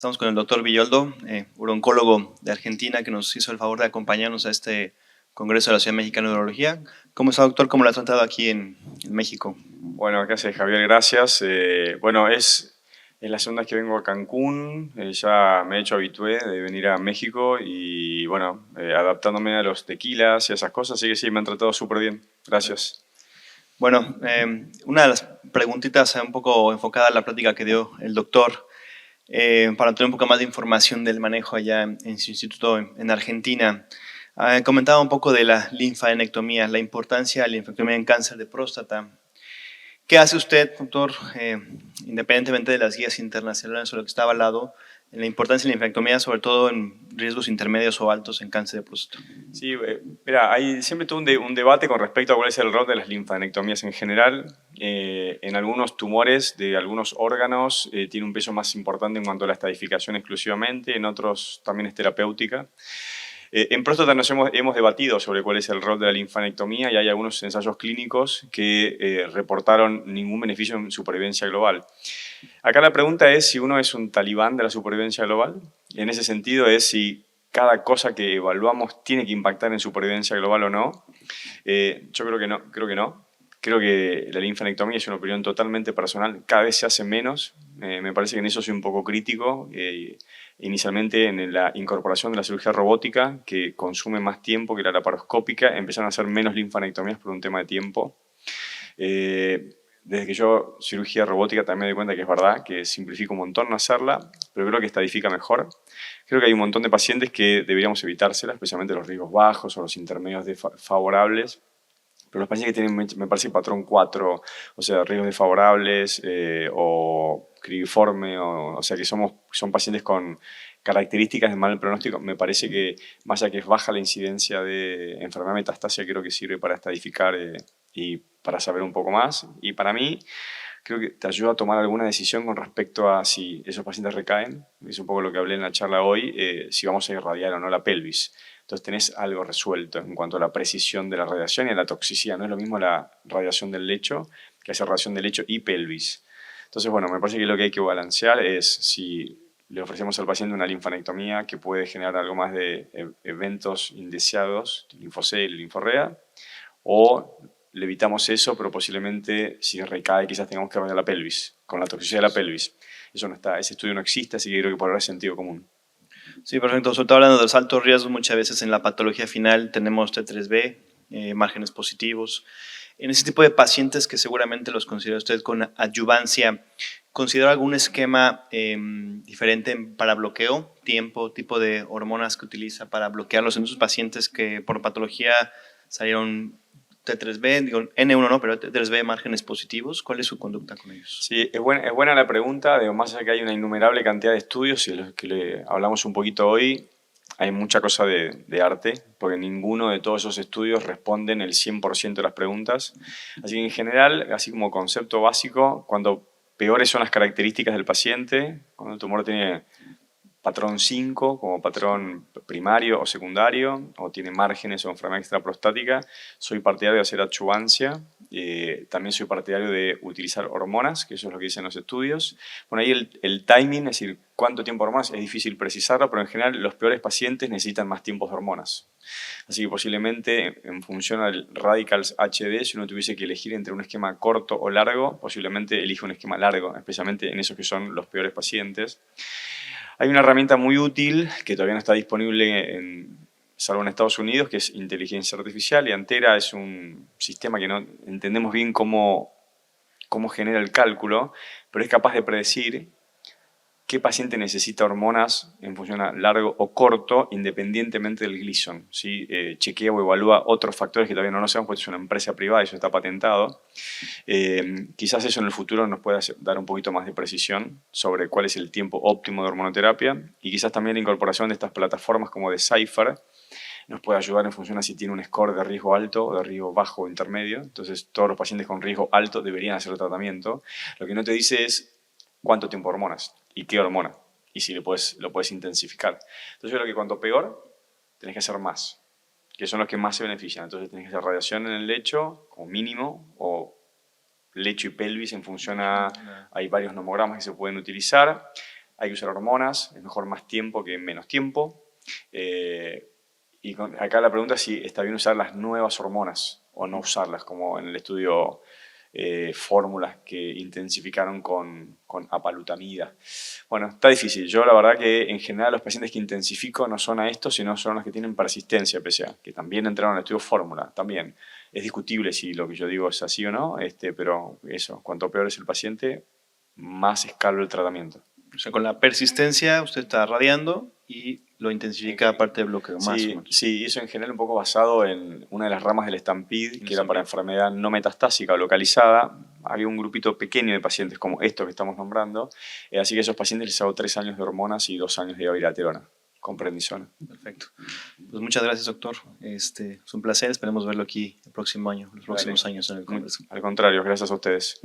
Estamos con el doctor Villoldo, uroncólogo de Argentina, que nos hizo el favor de acompañarnos a este Congreso de la Sociedad Mexicana de Urología. ¿Cómo está, doctor? ¿Cómo lo ha tratado aquí en México? Bueno, ¿qué haces, Javier? Gracias. Bueno, es la segunda vez que vengo a Cancún. Ya me he hecho habitué de venir a México y, bueno, adaptándome a los tequilas y esas cosas. Así que sí, me han tratado súper bien. Gracias. Bueno, una de las preguntitas un poco enfocada a la plática que dio el doctor, para tener un poco más de información del manejo allá en su instituto en Argentina. Comentaba un poco de la linfadenectomía, la importancia de la linfadenectomía en cáncer de próstata. ¿Qué hace usted, doctor, independientemente de las guías internacionales o lo que está avalado, en la importancia de la linfadenectomía, sobre todo en riesgos intermedios o altos en cáncer de próstata? Sí, mira, hay siempre todo un debate con respecto a cuál es el rol de las linfadenectomías en general. En algunos tumores de algunos órganos tiene un peso más importante en cuanto a la estadificación exclusivamente, en otros también es terapéutica. En próstata nos hemos debatido sobre cuál es el rol de la linfadenectomía y hay algunos ensayos clínicos que reportaron ningún beneficio en supervivencia global. Acá la pregunta es si uno es un talibán de la supervivencia global. En ese sentido es si cada cosa que evaluamos tiene que impactar en supervivencia global o no. Yo creo que no, Creo que la linfadenectomía es una opinión totalmente personal, cada vez se hace menos. Me parece que en eso soy un poco crítico. Inicialmente en la incorporación de la cirugía robótica, que consume más tiempo que la laparoscópica, empezaron a hacer menos linfadenectomías por un tema de tiempo. Desde que yo cirugía robótica también me doy cuenta que es verdad, que simplifica un montón no hacerla, pero creo que estadifica mejor. Creo que hay un montón de pacientes que deberíamos evitársela, especialmente los riesgos bajos o los intermedios favorables. Pero los pacientes que tienen, me parece, patrón 4, o sea, riesgos desfavorables o cribiforme, o sea, que son pacientes con características de mal pronóstico, me parece que, más allá que es baja la incidencia de enfermedad metastásica, creo que sirve para estadificar y para saber un poco más. Y para mí, creo que te ayuda a tomar alguna decisión con respecto a si esos pacientes recaen, es un poco lo que hablé en la charla hoy, si vamos a irradiar o no la pelvis. Entonces tenés algo resuelto en cuanto a la precisión de la radiación y a la toxicidad. No es lo mismo la radiación del lecho que hacer radiación del lecho y pelvis. Entonces, bueno, me parece que lo que hay que balancear es si le ofrecemos al paciente una linfadenectomía que puede generar algo más de eventos indeseados, linfocel, linforrea, o le evitamos eso, pero posiblemente si recae quizás tengamos que radiar la pelvis, con la toxicidad de la pelvis. Eso no está, ese estudio no existe, así que creo que por ahora es sentido común. Sí, perfecto. Sobre todo hablando de los altos riesgos, muchas veces en la patología final tenemos T3B, márgenes positivos. En ese tipo de pacientes que seguramente los considera usted con adyuvancia, ¿considera algún esquema diferente para bloqueo, tiempo, tipo de hormonas que utiliza para bloquearlos en esos pacientes que por patología salieron T3B, digo N1 no, pero T3B márgenes positivos? ¿Cuál es su conducta con ellos? Sí, es buena la pregunta. Más allá que hay una innumerable cantidad de estudios y de los que le hablamos un poquito hoy, hay mucha cosa de arte, porque ninguno de todos esos estudios responden el 100% de las preguntas. Así que en general, así como concepto básico, cuando peores son las características del paciente, cuando el tumor tiene patrón 5 como patrón primario o secundario, o tiene márgenes o enfermedad extraprostática, soy partidario de hacer adyuvancia. También soy partidario de utilizar hormonas, que eso es lo que dicen los estudios. Bueno, ahí el timing, es decir, cuánto tiempo de hormonas, es difícil precisarlo, pero en general los peores pacientes necesitan más tiempos de hormonas. Así que posiblemente en función al Radicals HD, si uno tuviese que elegir entre un esquema corto o largo, posiblemente elige un esquema largo, especialmente en esos que son los peores pacientes. Hay una herramienta muy útil que todavía no está disponible salvo en Estados Unidos, que es inteligencia artificial, y Antera es un sistema que no entendemos bien cómo genera el cálculo, pero es capaz de predecir qué paciente necesita hormonas en función a largo o corto, independientemente del Gleason. ¿Sí? Chequea o evalúa otros factores que todavía no lo sabemos, porque es una empresa privada y eso está patentado. Quizás eso en el futuro nos pueda dar un poquito más de precisión sobre cuál es el tiempo óptimo de hormonoterapia, y quizás también la incorporación de estas plataformas como Decipher nos puede ayudar en función a si tiene un score de riesgo alto o de riesgo bajo o intermedio. Entonces todos los pacientes con riesgo alto deberían hacer el tratamiento. Lo que no te dice es cuánto tiempo de hormonas y qué hormona y si lo puedes intensificar. Entonces yo creo que cuanto peor, tenés que hacer más, que son los que más se benefician. Entonces tenés que hacer radiación en el lecho como mínimo, o lecho y pelvis en función a... Hay varios nomogramas que se pueden utilizar. hay que usar hormonas, es mejor más tiempo que menos tiempo. Acá la pregunta es si está bien usar las nuevas hormonas o no usarlas, como en el estudio fórmulas que intensificaron con apalutamida. Bueno, está difícil. Yo la verdad que en general los pacientes que intensifico no son a estos, sino son los que tienen persistencia PSA, que también entraron al estudio fórmula, también. Es discutible si lo que yo digo es así o no, pero eso, cuanto peor es el paciente, más escalo el tratamiento. O sea, con la persistencia usted está radiando y lo intensifica aparte de bloqueo más. Sí, eso en general un poco basado en una de las ramas del Stampede, que era para enfermedad no metastásica o localizada. Había un grupito pequeño de pacientes como estos que estamos nombrando, así que a esos pacientes les hago 3 años de hormonas y 2 años de abiraterona con prednisona. Perfecto. Pues muchas gracias, doctor. Es un placer. Esperemos verlo aquí el próximo año, los próximos años en el Congreso. Al contrario, gracias a ustedes.